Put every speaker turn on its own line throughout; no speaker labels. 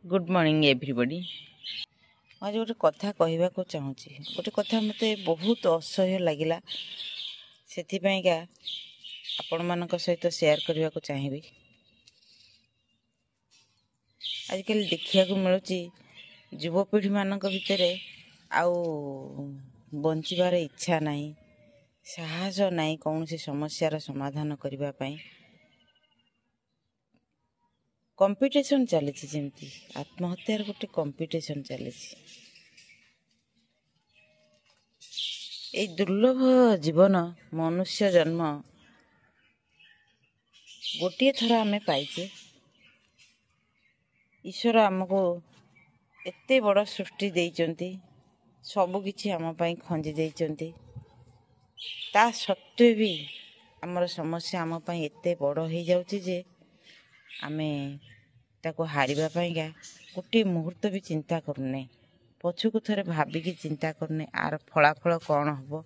Good morning everybody. आज गोटे कथा कहवाक चाहूँगी। गोटे कथा मत बहुत असह्य लगिला से आपण मान सहित शेयर करने को चाहिए। आजकल देखा मिलूँ युवपीढ़ी मान भितर आउ बंचार इच्छा नहीं, साहस नहीं कौन सी समस्यार समाधान करने। कंपटीशन चली जमी आत्महत्यार गोटे कंपटीशन चली। दुर्लभ जीवन मनुष्य जन्म गोटे थर आम पाइचे। ईश्वर आमको एते बड़ सृष्टि देइचंती, सबकिछि आम पाई खंजी देइचंती। ता सत्वे भी आमर समस्या आम पाई एते बड़ हो जाउची जे आमे ताको हारिबा पाईका गोटे मुहूर्त भी चिंता करूने, पछुक थरे भाविकी चिंता करने आर फलाफल कौन हम।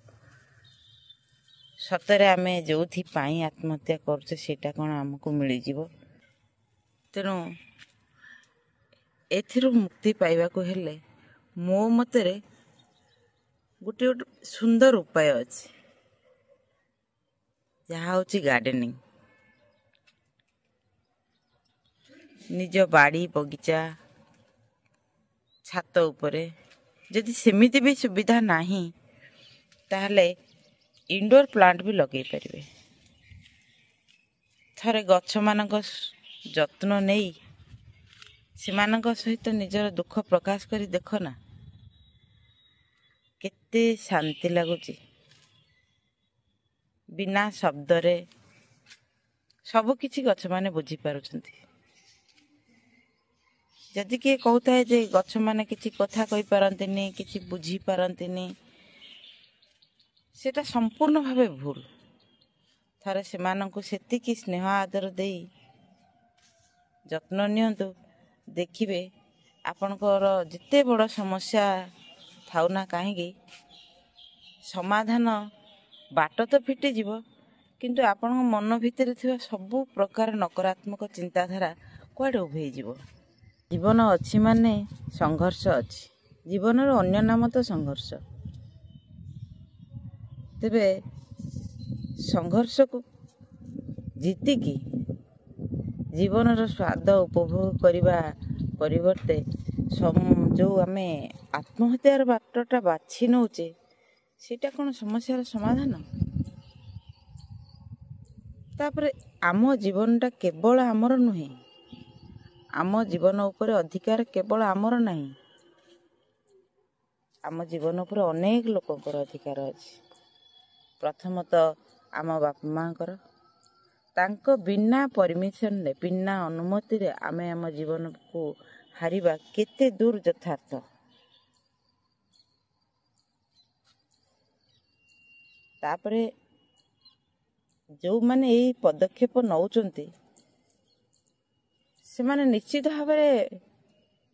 सतरे आमे जो पाई आत्महत्या करछे सेटा कौन आमको मिल जीवो। तेणु एथिरु मुक्ति पाइबा को हेले मो मतरे गोटे गोटे सुंदर उपाय अछि, जहा होची गार्डनिंग। निज बाड़ी बगीचा छात उपरे जदि सेमिति भी सुविधा नाही ताहले इंडोर प्लांट भी लगे पारिबे। थरे गछ मानक जत्न नहीं सेमानक सहित निजर दुख प्रकाश करी देख ना, केते शांति लगुची। बिना शब्द रे सब किछि गछ माने बुझी पारुछंती। जदि किए कहता है जे गछ माने किछि कथा कहि पारंतिनी, किछि बुझी पारंतिनी, सेटा संपूर्ण भावे भूल। थारे सेमानंकु सेतिकी स्नेह आदर देई जत्न नियंतु, देखिबे आपनकर जिते बड़ समस्या थाउ ना काहेकि समाधान बाट तो फिटी जीवो, किंतु आपन मन भितर थिबा सब प्रकार नकारात्मक चिंताधारा कुआडे उभे जीवो। जीवन अच्छी माने संघर्ष अच्छी, जीवन अन्य नाम तो संघर्ष। तेबे संघर्ष को जीतिकी जीवन स्वाद उपभोग करने परिवर्ते जो आमे आत्महत्यार बाटटा बाछि नौचे सेटा कौन समस्यार समाधान। तापरे आम जीवनटा केवल आमर नुहे, आम जीवन उपरे अधिकार केवल आमर नहीं, आम जीवन उपर अनेक लोकंकर अधिकार अछि। प्रथमतः आम बापा मांकर, तांको बिना परमिशन रे बिना अनुमति रे आमे आम जीवन को हारिबा केते दूर यथार्थ। तापरे जो माने एई पदक्षेप नौचंती से माने निश्चित भाव में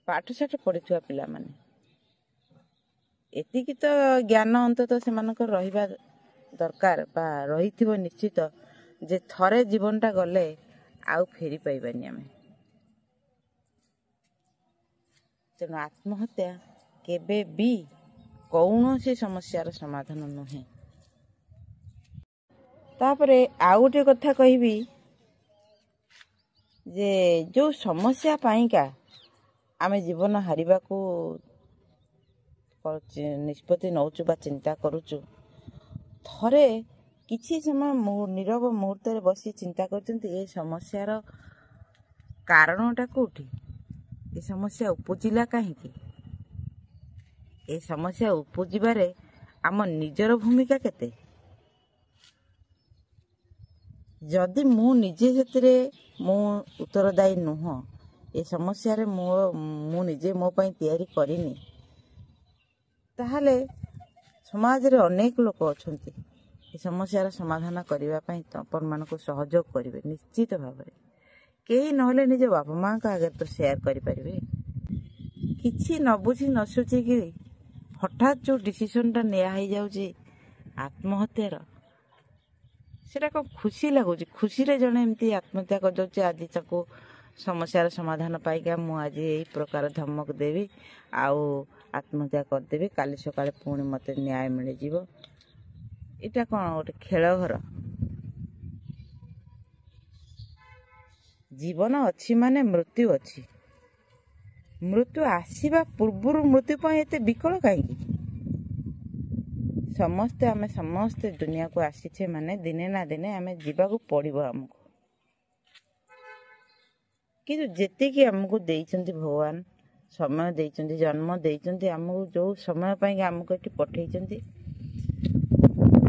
पाठशाठ पढ़िथुआ पिला माने एतिकी तो ज्ञान अंततः से मानकर रहिबा दरकार बा रहिथिबो निश्चित जे थरे जीवनटा गले आउ फेरी पाइबानी आमे। तेणु आत्महत्या केबे भी कौनसी समस्यार समाधान नुहे। तापरे आउ गोटे कथा कहबी जे जो समस्या पाइका आमे जीवन हारिबा को निष्पत्ति नौचु बा चिंता करूचु, थरे किछि समय नीरव मुहूर्त रे बसी चिंता करचंती ए समस्यार कारणटा कोठी, ए समस्या उपजिला काहेकि, ए समस्या उपजिबारे आम निजर भूमिका केते। जदि मु निजे सेतिरे मु उत्तरदायी नुह, ए समस्या रे मु निजे मो पई तैयारी करिनी, ताहले समाज रे अनेक लोक अछंती ए समस्यार समाधान करबा पई अपन मानको सहयोग करिवे निश्चित भाव में। केही नहले निज बापा मां का आगे तो शेयर करि परिवे। किछि न बुझी न सोची कि हठात जो डिसीजनटा निया हो जाउची आत्महत्यार, सेटा को खुशी लगुच। खुशी रे जने एमती आत्महत्या कर जाउची, आज ताको समस्यार समाधान पाइका मु आज यही प्रकार धमक देवी आउ आत्महत्या करदेवी काली सकाଳେ पुणी मत न्याय मिल जीव इटा कौन गोटे खेल घर जीवन अच्छी माने मृत्यु अच्छी मृत्यु आसवा पूर्वर मृत्यु पर एते विकल कहीं समस्ते आमे समस्ते दुनिया को आसीछे माने दिने ना दिने आमे जीवाकू पड़िबो हमको किंतु जेते कि हमको देइचंती भगवान समय देइचंती जन्म देइचंती हमको जो समय पाई हमको एठी पठेइचंती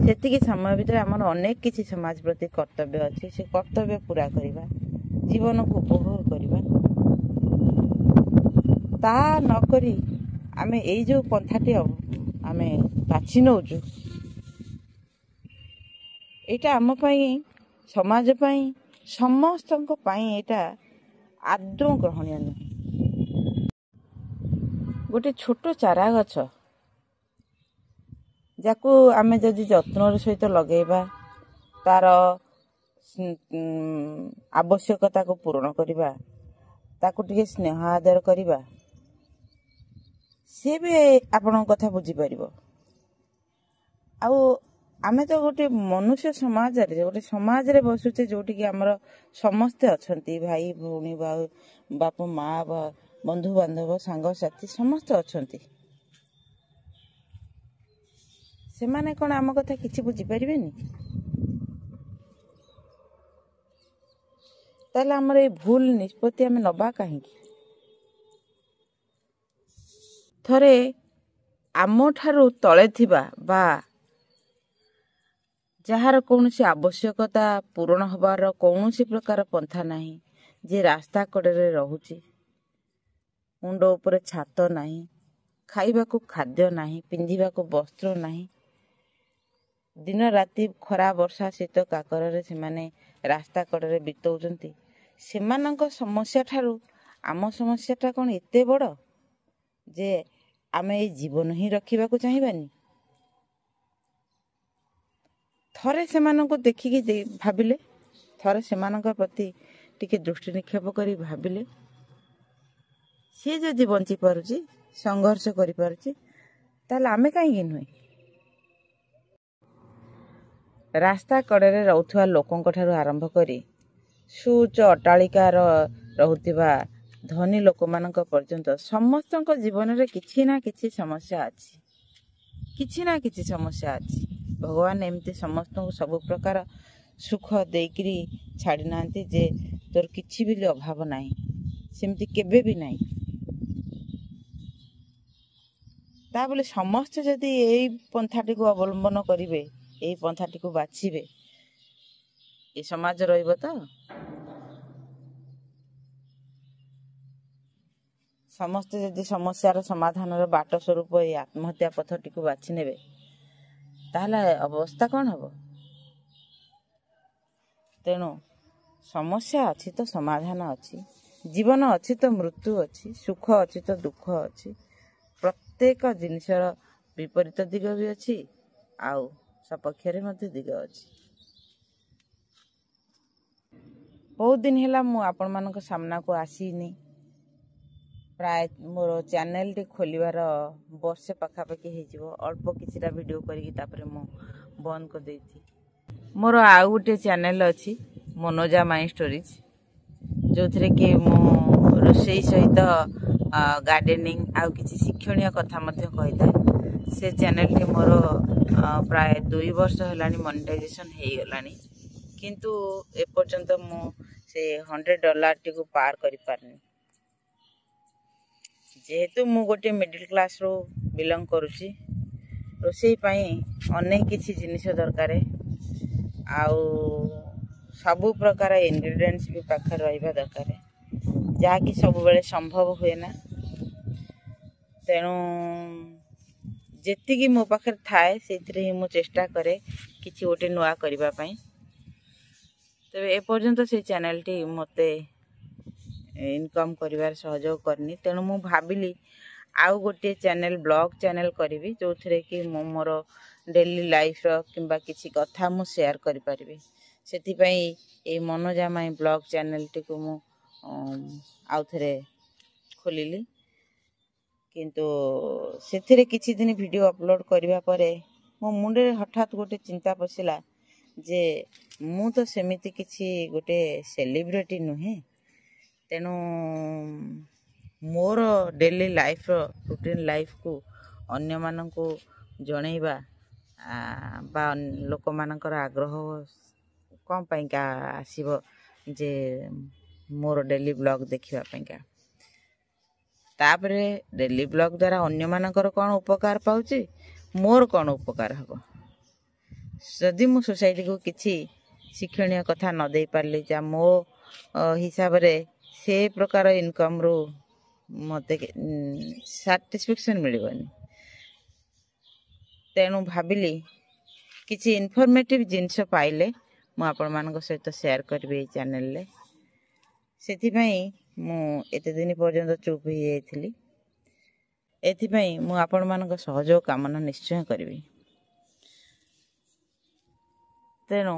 सेतिकी समय भीतर हमर अनेक किछि समाज प्रति कर्तव्य अछि से कर्तव्य पूरा करिबा जीवन को उपभोग करिबा ता न करी आमे एई जो पंथाटी आमे बाछि नउजु एटा हम पाई समाज पाई समस्तक पाई एटा आदौ ग्रहणीय नुहे गोटे छोट चारा गछ जाकू आमे जदि जत्नर सहित लगेबा तार आवश्यकता को पूर्ण करिबा ताकू टिके स्नेह आदर करिबा से भी आपण कथा बुझी परिबो आउ आमे तो गोटे मनुष्य समाज रे गोटे समाज रे बसुचे जोटी कि हमर समस्ते अछंती भाई भौणी बाप माँ बंधु बांधव सांग साथी समस्त अछंती से माने कोन आम कथा किछि बुझी परिबेनी ताले हमर ए भूल निष्पत्ति आमे नबा काहे थरे आम ठारू तळे थिबा बा जार कौन सी आवश्यकता पूर्ण हबार कौन सी प्रकार पंथा नहीं जे रास्ता कड़े रहुची मुंड उपरे छात नहीं खाइबा को खाद्य नहीं पिंधिबा को वस्त्र नहीं दिन राति खरा वर्षा शीत काकर से माने रास्ता कड़े बितौचंती सेमानंक समस्या ठारू आम समस्याटा कौन एते बड़ जे आमे ए जीवन ही रखिबा को चाहिबानी थरे सेमानंको देखिकी भाबिले थरे सेमानंक प्रति टिके दृष्टि निक्षेप करी भाबिले सी जदि बंची पारुची संघर्ष करि पारुची ताले आमे काहे नुहे रास्ता कड़े रहउथवा लोकंक ठारू आरंभ करी सुच अट्टालिकार रहुथिबा धनी लोकमानंक पर्यंत समस्तंक जीवन रे किछि ना किछि समस्या अछि किछि ना किछि समस्या अछि भगवान एमती समस्त को सब प्रकार सुख देकरी छाड़ी नांती जे तोर किछि भी अभाव नाही सेमती केबे भी नाही ता बोले समस्त जदि एई पंथाटी को अवलंबन करिवे एई पंथाटी को बाछिबे ए समाज रहइबो त समस्त जदि समस्यार समाधान बाट स्वरूप ए आत्महत्या पथटी को बाछि नेबे ताहले अवस्था कौन हम तेणु समस्या अच्छी तो समाधान अच्छी जीवन अच्छी तो मृत्यु अच्छी सुख अच्छी तो दुख अच्छी प्रत्येक जिनिसर विपरीत दिग भी अच्छी आउ सपक्षरे मध्य दिग अच्छी बहुत दिन है मु आपण मानक सामना को आसीनी प्राय मोर चैनल टी खोलिबार वर्षे पाखापाखि हो अल्प किछिटा वीडियो करिकी तापरे मु बंद कर देती मोर आउ गोटे चैनल अच्छी मनोजा माई स्टोरीज जो थरे कि मु रोषेई सहित गार्डनिंग आउ किछि शिक्षणीय कथा मध्य कहिता से चैनल टी मोर प्राय 2 वर्ष हेलानी मोनेटाइजेशन हे गलानी किंतु ए पर्यंत मु से $100 टी को पार करि पारनी जेहेतु मु गोटे मिडिल क्लास रो बिलोंग करुची रोषेई पाई अनेक किछि जिनिस दरकार आउ सबु प्रकार इंग्रेडिएंट्स भी पाखर रहिबा दरकार जहा कि सब बेले संभव हुए ना तेणु जेतिकी मो पाखर थाए सेतिरे मु चेष्टा करे किछि गोटे नुआ करिबा पई तबे ए पर्यंत से चैनल टी मते इनकम करिवार सहयोग करनी तेणु मु भाबिली आउ गोटे चैनल ब्लॉग चैनल करी जो थे कि मोर डेली लाइफ किंबा किसी कथा मु शेयर करि परिबे सेति पई ए मनोजा माई ब्लॉग चैनल टी को मु आउ थे खोलिली किंतु से किछि दिन वीडियो अपलोड करबा परे मो मुंडे हठात गोटे चिंता पशिला जे मु तो सेमिति किछि गोटे सेलिब्रिटी नुहे तेणु मोर डेली लाइफ रूटीन लाइफ को अन्य माननकु जणैबा बा लोक मानकर आग्रह कौन पाइका आसीबो जे मोर डेली ब्लॉग देखिबा पाइका तापरे डेली ब्लॉग द्वारा अन्य मानकर कौन उपकार पाउची मोर कौन उपकार हबो जदि मु सोसाइटी को किछि शिक्षणीय कथा न दे पारली जा मो हिसाब रे से प्रकार इनकम रो मते सैटिस्फैक्शन मिलबनी तेणु भाविली किछि इनफॉर्मेटिव जिनस पाइले मु आपण मानक सहित शेयर करबे ए चैनल ले सेथि पई मु एते दिन पर्यंत चुप ही जाइथिली एथि पई मु आपण मानक सहयोग कामना निश्चय करबी तेणु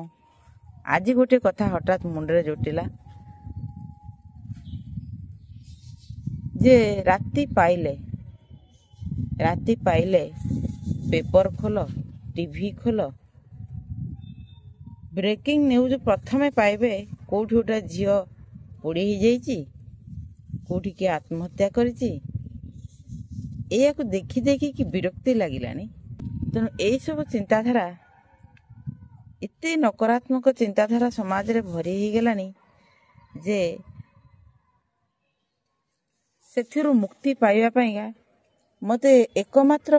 आज गोटे कथा हठात मुंडरे जुटिला जे राति पाइले पेपर खोल टीवी खोल ब्रेकिंग न्यूज प्रथमे पाइबे कोठी गोटे झियो पोड़ी ही जाइची कोठी के आत्महत्या करिची एया को देखि देखि कि विरक्ति लागिलानी तेणु एई सब चिंताधारा इते नकारात्मक चिंताधारा समाज रे भरी ही गेलानी जे सेथिरु मुक्ति पाइबा पाइगा मते एकमात्र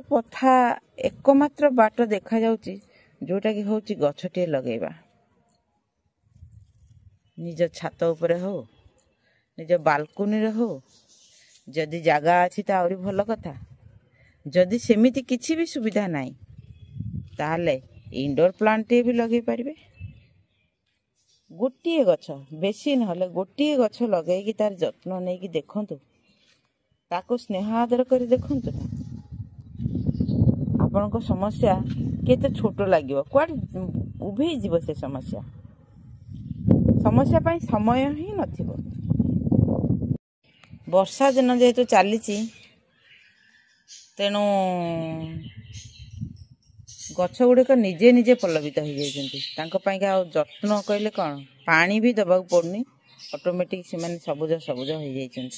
बाट देखा जाउची जोटा कि होची गछटे लगेबा निज छात उपरे हो निज बालकनी रे हो जदि जागा अछि ता औरी भल कथा जदि सेमिति किछि भी सुविधा नाही ताले इंडोर प्लांट भी लगे पारिबे गोटिए गछ बेसी नहले गोटिए गछ लगे कि तार जत्न नै कि देखंतु ताको स्नेह आदर करी देखंतु आपन को समस्या केते छोटो लागिवो क्वाड उभे जीव से समस्या पई समय ही नथिबो वर्षा दिन जेतु चलीची तेणु गछ गुड़िक निजे निजे पल्लवित हो जाती जत्न कहले कौन पानी भी दबा पड़नी ऑटोमेटिक से माने सबुज सबुज हो जाती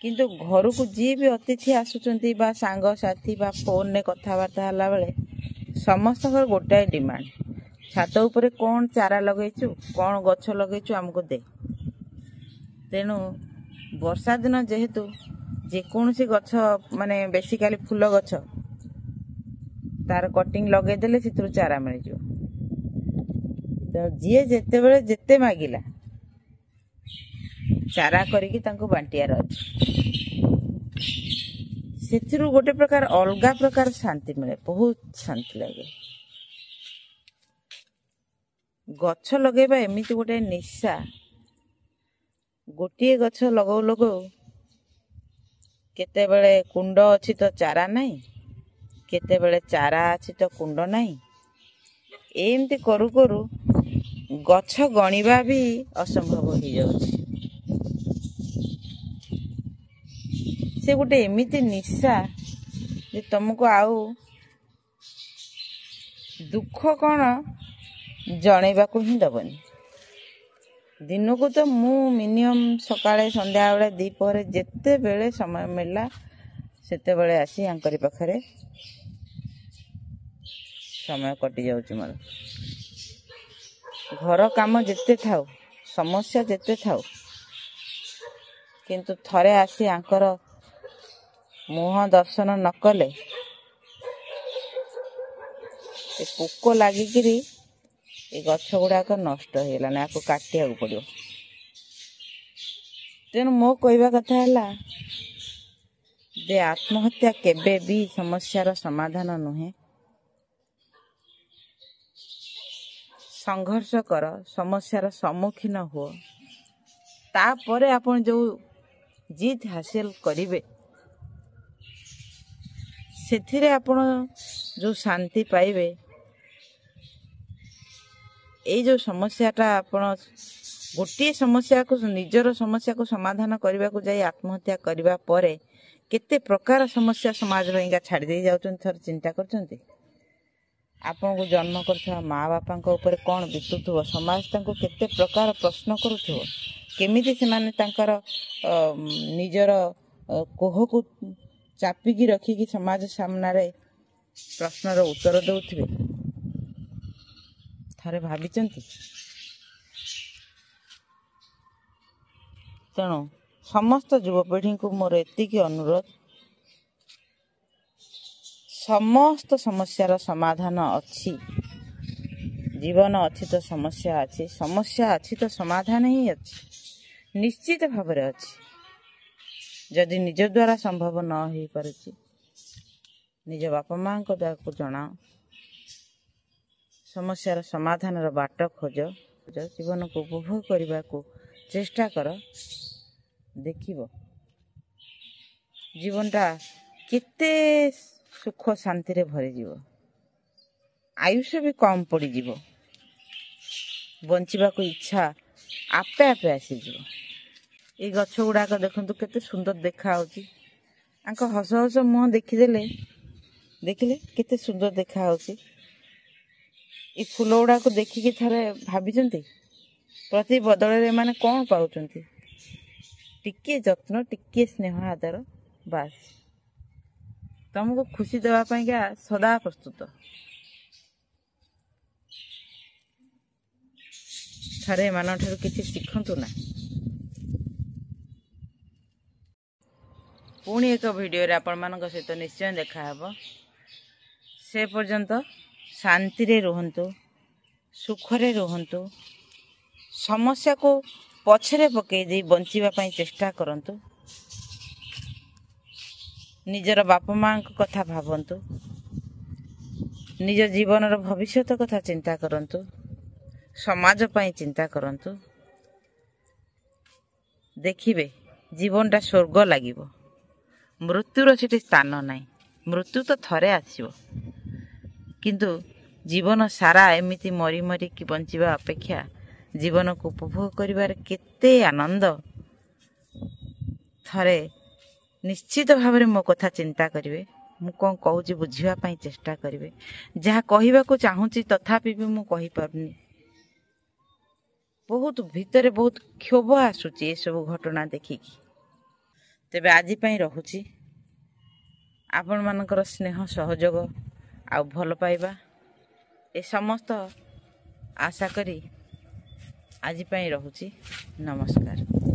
किंतु घर को जी भी अतिथि आसुचंती बा सांग साथी बा फोन ने कथबार्ता हला बेले समस्त गोटाए डिमांड छात उपरे कौन चारा लगेचु कौन गछ लगेचु हमको दे तेणु वर्षा दिन जेहेतु जेकोसी गछ माने बेसिकली फूल गछ तार कटिंग लगे देले से चारा मिल जो तो जी जेते बेले जेते मागिला चारा करिकी तांको बांटियार अछि सेथिरु गोटे प्रकार अलगा प्रकार शांति मिले बहुत शांति लगे गछ लगेबा एमिति गोटे निशा गोटे गछ लगौ लगौ केते बेले कुंड अछि तो चारा नहीं केते बेले चारा अछि तो कुंड नहीं एमती करू करू गछ गणिबा भी असंभव हो जाउछि से गोटे एमिति निशा जे तुमको आउ दुख कौन जणेबा को ही दबनी दिन को तो मु मिनिमम सकाळे संध्या बेले दीपहरे जेते बेले समय मिलला सेते बेले आसी आंकरी पाखरे समय कटि जाउछि मोर घर काम जेते थाउ समस्या जेते थाउ किंतु थरे आसी आंकर मुह दर्शन न कले पोक लागिकी ये गछ गुड़ाक नष्ट हो गलानी आपको काटिया पड़ो तेणु मो कहवा कथा है जे आत्महत्या केबे भी समस्यार समाधान नुहे संघर्ष कर समस्यार सम्मुखीन हो तापरे आपण जो जीत हासिल करिवे सेथिरे आपण जो शांति पाइबे ए जो समस्याटा आपण गोटे समस्या को निजर समस्या को समाधान करने को जाई आत्महत्या करने पर केते प्रकार समस्या समाज भाईका छाड़ी दे जाउछन थर चिंता करछन्ते। आपन को जन्म करथवा माँ बापा ऊपर कौन बीतुथो समाज तांको केते प्रकार प्रश्न करुथो केमिति से माने तांकर निजर कोह को चापिकी रखिकी समाज सामना रे प्रश्नर उत्तर दउथिबे थरे भाबिचंती। तेणु समस्त युवपीढ़ी को मोर एतिकी अनुरोध समस्त समस्यार समाधान अच्छी जीवन अच्छी तो समस्या अच्छी समस्या अच्छी तो समाधान ही अच्छी निश्चित भाव अच्छी। जदि निज द्वारा संभव न हो पारुची निज बापा माँ को द्वारा को जनाओ समस्यार समाधान बाट खोज जीवन को उपभोग करने को चेष्टा कर देखिब जीवनटा केते सुख शांति रे भरी जीव आयुष्य भी कम पड़ी जीव बंचिबा को इच्छा आपे आपे आसी जीव। ये गछ गुड़ाक देखंतु केते सुंदर देखा होची आंक हस हस मुह देखिदेले देखिले केते सुंदर देखा होची। ये फूल गुड़ा को देखिकी थरे भाबिचंती प्रति बदल माने कौन पाउचंती टिके जत्न टिके स्नेह आदर बास तुमको खुशी देवा पाइका सदा प्रस्तुत। थरे मान ठार किसी शिखंतु ना। पुणी एक वीडियो रे आपण मान सहित निश्चय देखा हेबो से पर्यंत शांति रे रहंतु सुखरे रहंतु समस्या को पछरे पकई दे बंचिबा पई चेष्टा करंतु निजर बापा माँ कथा भावंतु निज जीवन भविष्य कथा चिंता करंतु समाज पई चिंता करंतु देखिबे जीवनटा स्वर्ग लागिबो मृत्युर सेठी स्थान नाही मृत्यु तो थरे आसीबो किंतु जीवन सारा एमिति मरी मरी कि बंचिबा अपेक्षा जीवन को उपभोग करिवार केते आनंद थरे निश्चित भाव मो कथा चिंता करिवे मु कौन कहूँ बुझीवा पई चेष्टा करिवे जहाँ कहवा को चाहूँची तथापि भी मु कहि पारुनी बहुत भितरे बहुत क्षोभ आसुची ये सब घटना देखिकी। तेबे आज पई रहुची आपण मानकर स्नेह सहयोग आ भल पाइबा ए समस्त आशा करी आज पई रहुची नमस्कार।